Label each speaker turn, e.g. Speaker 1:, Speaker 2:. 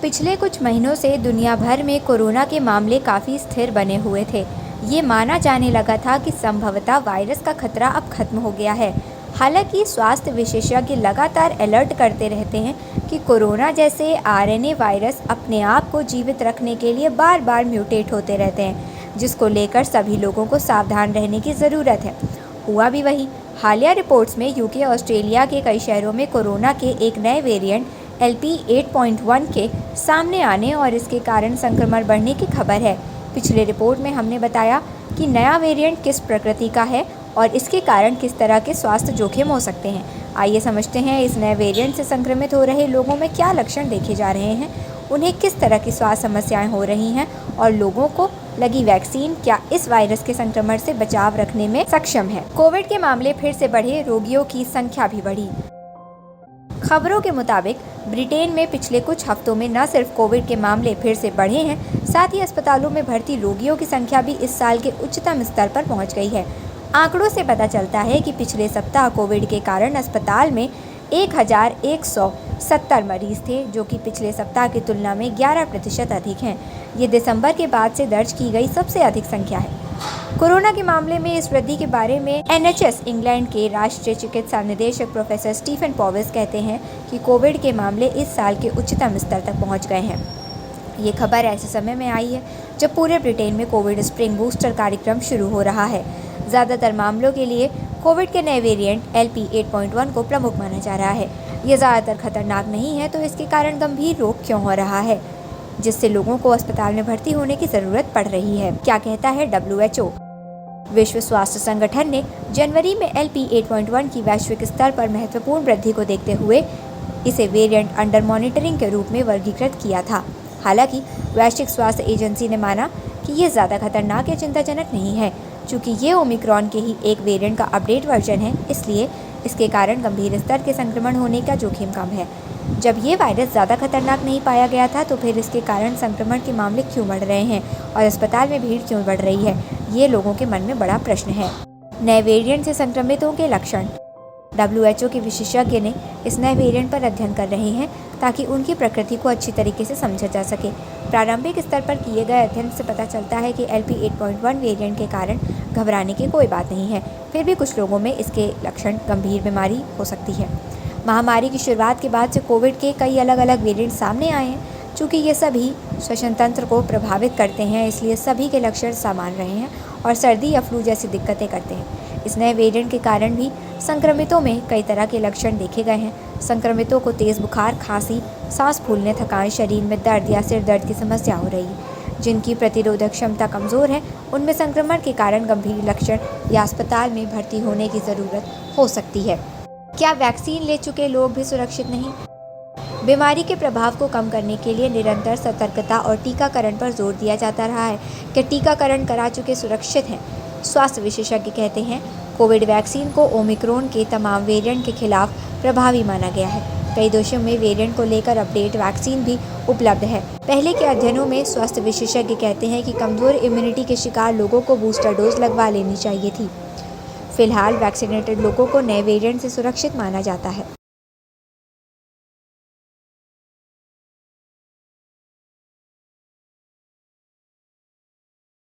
Speaker 1: पिछले कुछ महीनों से दुनिया भर में कोरोना के मामले काफ़ी स्थिर बने हुए थे। ये माना जाने लगा था कि संभवतः वायरस का खतरा अब खत्म हो गया है। हालांकि स्वास्थ्य विशेषज्ञ लगातार अलर्ट करते रहते हैं कि कोरोना जैसे आरएनए वायरस अपने आप को जीवित रखने के लिए बार बार म्यूटेट होते रहते हैं, जिसको लेकर सभी लोगों को सावधान रहने की ज़रूरत है। हुआ भी वही। हालिया रिपोर्ट्स में यूके ऑस्ट्रेलिया के कई शहरों में कोरोना के एक नए वेरिएंट LP8.1 के सामने आने और इसके कारण संक्रमण बढ़ने की खबर है। पिछले रिपोर्ट में हमने बताया कि नया वेरिएंट किस प्रकृति का है और इसके कारण किस तरह के स्वास्थ्य जोखिम हो सकते हैं। आइए समझते हैं इस नए वेरिएंट से संक्रमित हो रहे लोगों में क्या लक्षण देखे जा रहे हैं, उन्हें किस तरह की स्वास्थ्य समस्याएं हो रही हैं और लोगों को लगी वैक्सीन क्या इस वायरस के संक्रमण से बचाव रखने में सक्षम है। कोविड के मामले फिर से बढ़े, रोगियों की संख्या भी बढ़ी। खबरों के मुताबिक ब्रिटेन में पिछले कुछ हफ्तों में न सिर्फ कोविड के मामले फिर से बढ़े हैं, साथ ही अस्पतालों में भर्ती रोगियों की संख्या भी इस साल के उच्चतम स्तर पर पहुंच गई है। आंकड़ों से पता चलता है कि पिछले सप्ताह कोविड के कारण अस्पताल में 1170 मरीज थे, जो कि पिछले सप्ताह की तुलना में 11% अधिक हैं। ये दिसंबर के बाद से दर्ज की गई सबसे अधिक संख्या है। कोरोना के मामले में इस वृद्धि के बारे में NHS इंग्लैंड के राष्ट्रीय चिकित्सा निदेशक प्रोफेसर स्टीफन पॉविस कहते हैं कि कोविड के मामले इस साल के उच्चतम स्तर तक पहुंच गए हैं। ये खबर ऐसे समय में आई है जब पूरे ब्रिटेन में कोविड स्प्रिंग बूस्टर कार्यक्रम शुरू हो रहा है। ज़्यादातर मामलों के लिए कोविड के नए वेरिएंट LP8.1 को प्रमुख माना जा रहा है। ये ज़्यादातर खतरनाक नहीं है, तो इसके कारण गंभीर रोग क्यों हो रहा है, जिससे लोगों को अस्पताल में भर्ती होने की ज़रूरत पड़ रही है। क्या कहता है WHO? विश्व स्वास्थ्य संगठन ने जनवरी में LP8.1 की वैश्विक स्तर पर महत्वपूर्ण वृद्धि को देखते हुए इसे वेरिएंट अंडर मॉनिटरिंग के रूप में वर्गीकृत किया था। हालांकि वैश्विक स्वास्थ्य एजेंसी ने माना कि ये ज़्यादा खतरनाक या चिंताजनक नहीं है, चूँकि ये ओमिक्रॉन के ही एक वेरिएंट का अपडेट वर्जन है, इसलिए इसके कारण गंभीर स्तर के संक्रमण होने का जोखिम कम है। जब ये वायरस ज़्यादा खतरनाक नहीं पाया गया था, तो फिर इसके कारण संक्रमण के मामले क्यों बढ़ रहे हैं और अस्पताल में भीड़ क्यों बढ़ रही है, ये लोगों के मन में बड़ा प्रश्न है। नए वेरिएंट से संक्रमितों के लक्षण। WHO के विशेषज्ञ ने इस नए वेरिएंट पर अध्ययन कर रहे हैं ताकि उनकी प्रकृति को अच्छी तरीके से समझा जा सके। प्रारंभिक स्तर पर किए गए अध्ययन से पता चलता है कि LP8.1 वेरिएंट के कारण घबराने की कोई बात नहीं है, फिर भी कुछ लोगों में इसके लक्षण गंभीर बीमारी हो सकती है। महामारी की शुरुआत के बाद से कोविड के कई अलग अलग वेरिएंट सामने आए हैं। चूँकि ये सभी श्वसन तंत्र को प्रभावित करते हैं, इसलिए सभी के लक्षण समान रहे हैं और सर्दी या फ्लू जैसी दिक्कतें करते हैं। इस नए वेरिएंट के कारण भी संक्रमितों में कई तरह के लक्षण देखे गए हैं। संक्रमितों को तेज़ बुखार, खांसी, सांस फूलने, थकान, शरीर में दर्द या सिर दर्द की समस्या हो रही है। जिनकी प्रतिरोधक क्षमता कमज़ोर है, उनमें संक्रमण के कारण गंभीर लक्षण या अस्पताल में भर्ती होने की ज़रूरत हो सकती है। क्या वैक्सीन ले चुके लोग भी सुरक्षित नहीं? बीमारी के प्रभाव को कम करने के लिए निरंतर सतर्कता और टीकाकरण पर जोर दिया जाता रहा है। क्या टीकाकरण करा चुके सुरक्षित हैं? स्वास्थ्य विशेषज्ञ कहते हैं कोविड वैक्सीन को ओमिक्रॉन के तमाम वेरिएंट के खिलाफ प्रभावी माना गया है। कई देशों में वेरिएंट को लेकर अपडेट वैक्सीन भी उपलब्ध है। पहले के अध्ययनों में स्वास्थ्य विशेषज्ञ कहते हैं कि कमज़ोर इम्यूनिटी के शिकार लोगों को बूस्टर डोज लगवा लेनी चाहिए थी। फिलहाल वैक्सीनेटेड लोगों को नए वेरिएंट से सुरक्षित माना जाता है।